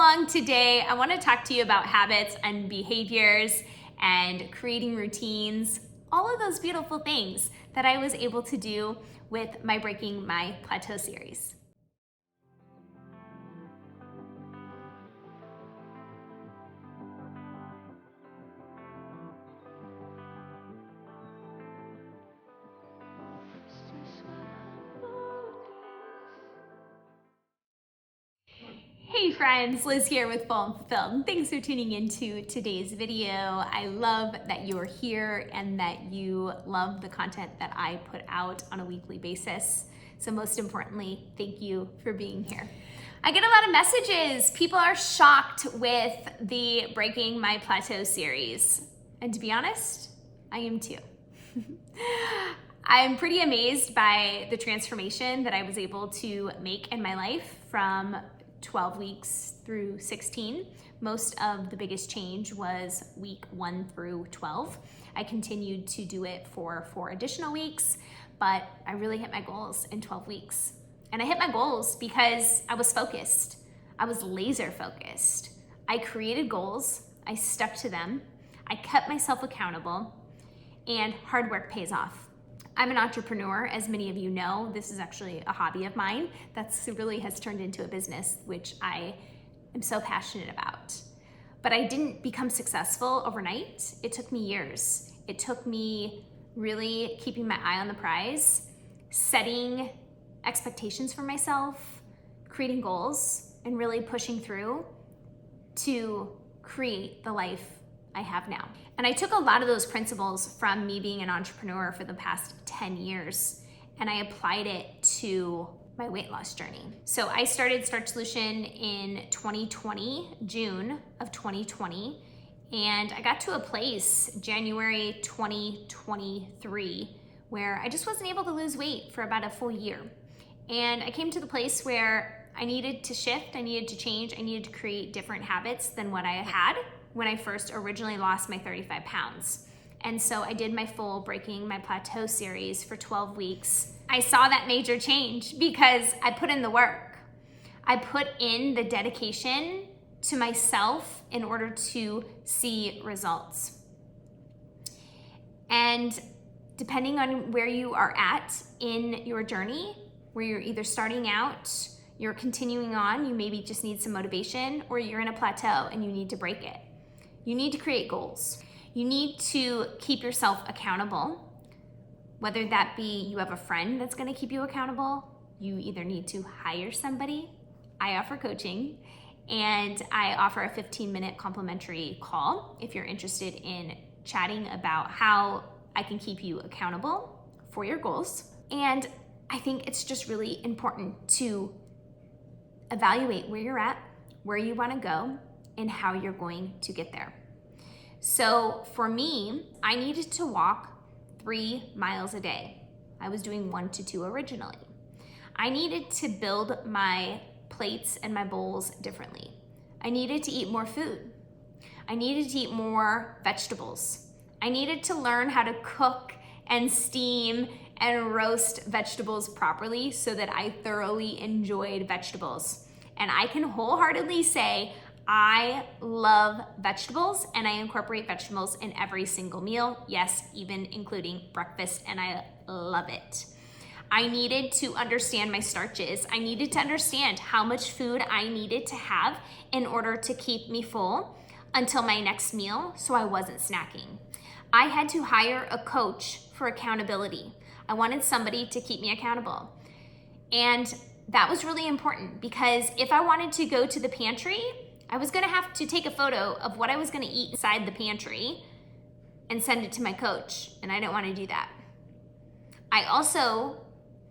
along today. I want to talk to you about habits and behaviors and creating routines, all of those beautiful things that I was able to do with my Breaking My Plateau series. Hey friends, Liz here with Full and Fulfilled. Thanks for tuning into today's video. I love that you're here and that you love the content that I put out on a weekly basis. So most importantly, thank you for being here. I get a lot of messages. People are shocked with the Breaking My Plateau series. And to be honest, I am too. I'm pretty amazed by the transformation that I was able to make in my life from 12 weeks through 16. Most of the biggest change was week 1 through 12. I continued to do it for 4 additional weeks, but I really hit my goals in 12 weeks. And I hit my goals because I was focused. I was laser focused. I created goals, I stuck to them, I kept myself accountable, and hard work pays off. I'm an entrepreneur, as many of you know. This is actually a hobby of mine that's really has turned into a business, which I am so passionate about. But I didn't become successful overnight. It took me years. It took me really keeping my eye on the prize, setting expectations for myself, creating goals, and really pushing through to create the life I have now. And I took a lot of those principles from me being an entrepreneur for the past 10 years, and I applied it to my weight loss journey. So I started Starch Solution in 2020, June of 2020, and I got to a place, January 2023, where I just wasn't able to lose weight for about a full year. And I came to the place where I needed to shift, I needed to change, I needed to create different habits than what I had when I first originally lost my 35 pounds. And so I did my full Breaking My Plateau series for 12 weeks. I saw that major change because I put in the work. I put in the dedication to myself in order to see results. And depending on where you are at in your journey, where you're either starting out, you're continuing on, you maybe just need some motivation, or you're in a plateau and you need to break it. You need to create goals. You need to keep yourself accountable, whether that be you have a friend that's gonna keep you accountable, you either need to hire somebody. I offer coaching, and I offer a 15-minute complimentary call if you're interested in chatting about how I can keep you accountable for your goals. And I think it's just really important to evaluate where you're at, where you wanna go, and how you're going to get there. So for me, I needed to walk 3 miles a day. I was doing 1 to 2 originally. I needed to build my plates and my bowls differently. I needed to eat more food. I needed to eat more vegetables. I needed to learn how to cook and steam and roast vegetables properly so that I thoroughly enjoyed vegetables. And I can wholeheartedly say, I love vegetables, and I incorporate vegetables in every single meal. Yes, even including breakfast, and I love it. I needed to understand my starches. I needed to understand how much food I needed to have in order to keep me full until my next meal, so I wasn't snacking. I had to hire a coach for accountability. I wanted somebody to keep me accountable. And that was really important because if I wanted to go to the pantry, I was gonna have to take a photo of what I was gonna eat inside the pantry and send it to my coach, and I didn't wanna do that. I also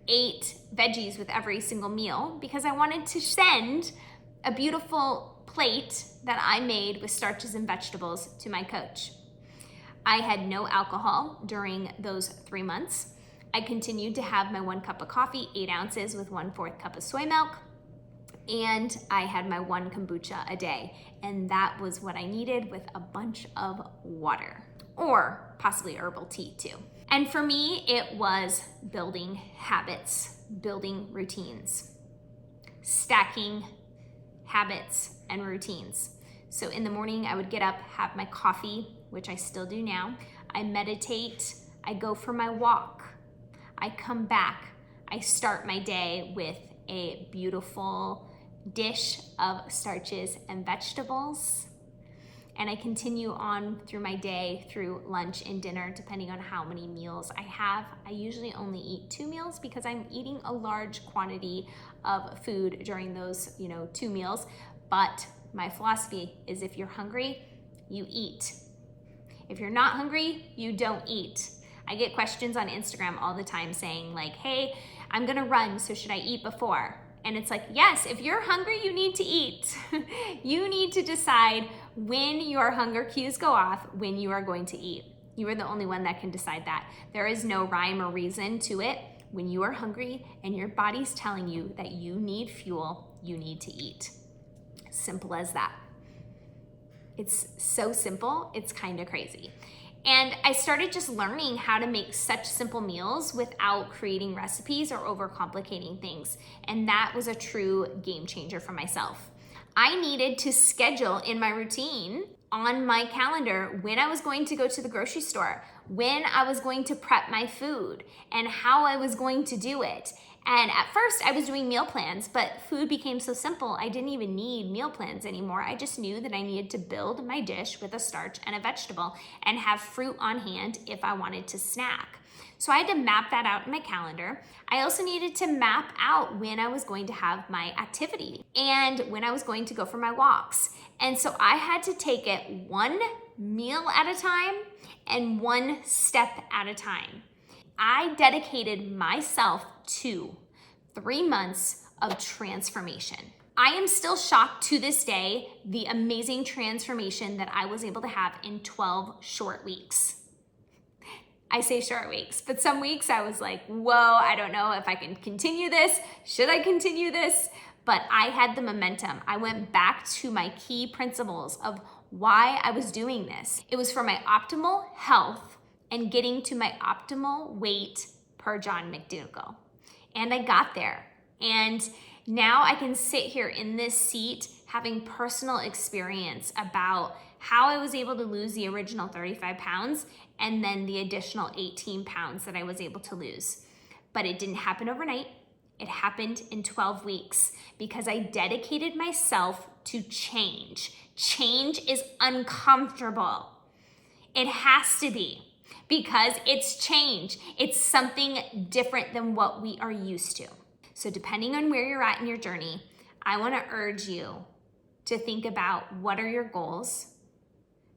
ate veggies with every single meal because I wanted to send a beautiful plate that I made with starches and vegetables to my coach. I had no alcohol during those 3 months. I continued to have my 1 cup of coffee, 8 ounces with 1/4 cup of soy milk. And I had my 1 kombucha a day. And that was what I needed with a bunch of water, or possibly herbal tea too. And for me, it was building habits, building routines, stacking habits, and routines. So in the morning, I would get up, have my coffee, which I still do now. I meditate, I go for my walk. I come back, I start my day with a beautiful dish of starches and vegetables. And I continue on through my day, through lunch and dinner, depending on how many meals I have. I usually only eat 2 meals because I'm eating a large quantity of food during those, 2 meals. But my philosophy is if you're hungry, you eat. If you're not hungry, you don't eat. I get questions on Instagram all the time saying like, hey, I'm gonna run, so should I eat before? And it's like, yes, if you're hungry, you need to eat. You need to decide when your hunger cues go off, when you are going to eat. You are the only one that can decide that. There is no rhyme or reason to it. When you are hungry and your body's telling you that you need fuel, you need to eat. Simple as that. It's so simple, it's kind of crazy. And I started just learning how to make such simple meals without creating recipes or overcomplicating things. And that was a true game changer for myself. I needed to schedule in my routine on my calendar when I was going to go to the grocery store, when I was going to prep my food, and how I was going to do it. And at first I was doing meal plans, but food became so simple, I didn't even need meal plans anymore. I just knew that I needed to build my dish with a starch and a vegetable and have fruit on hand if I wanted to snack. So I had to map that out in my calendar. I also needed to map out when I was going to have my activity and when I was going to go for my walks. And so I had to take it one meal at a time and one step at a time. I dedicated myself to 3 months of transformation. I am still shocked to this day, the amazing transformation that I was able to have in 12 short weeks. I say short weeks, but some weeks I was like, whoa, I don't know if I can continue this. Should I continue this? But I had the momentum. I went back to my key principles of why I was doing this. It was for my optimal health and getting to my optimal weight per John McDougall. And I got there. And now I can sit here in this seat having personal experience about how I was able to lose the original 35 pounds and then the additional 18 pounds that I was able to lose. But it didn't happen overnight. It happened in 12 weeks because I dedicated myself to change. Change is uncomfortable. It has to be. Because it's change. It's something different than what we are used to. So depending on where you're at in your journey, I want to urge you to think about what are your goals,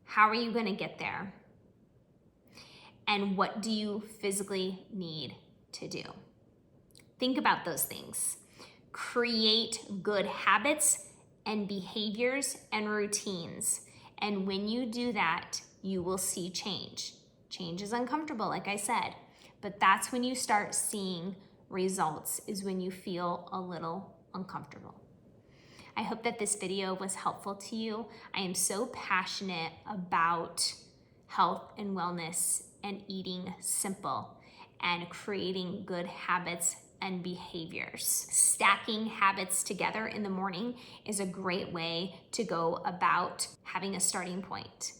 how are you going to get there, and what do you physically need to do. Think about those things. Create good habits and behaviors and routines. And when you do that, you will see change. Change is uncomfortable, like I said, but that's when you start seeing results, is when you feel a little uncomfortable. I hope that this video was helpful to you. I am so passionate about health and wellness and eating simple and creating good habits and behaviors. Stacking habits together in the morning is a great way to go about having a starting point.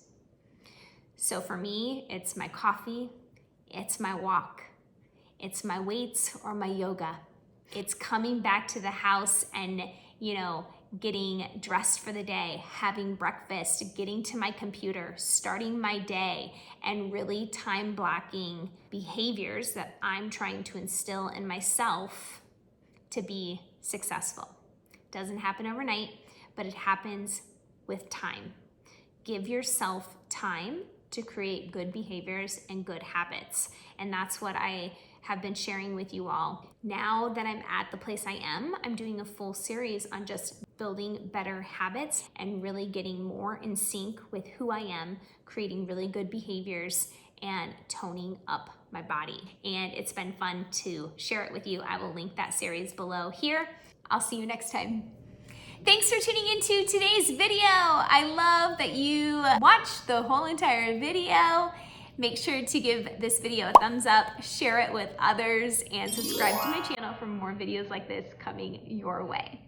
So for me, it's my coffee, it's my walk, it's my weights or my yoga. It's coming back to the house and, getting dressed for the day, having breakfast, getting to my computer, starting my day, and really time blocking behaviors that I'm trying to instill in myself to be successful. Doesn't happen overnight, but it happens with time. Give yourself time to create good behaviors and good habits. And that's what I have been sharing with you all. Now that I'm at the place I am, I'm doing a full series on just building better habits and really getting more in sync with who I am, creating really good behaviors and toning up my body. And it's been fun to share it with you. I will link that series below here. I'll see you next time. Thanks for tuning into today's video. I love that you watched the whole entire video. Make sure to give this video a thumbs up, share it with others, and subscribe to my channel for more videos like this coming your way.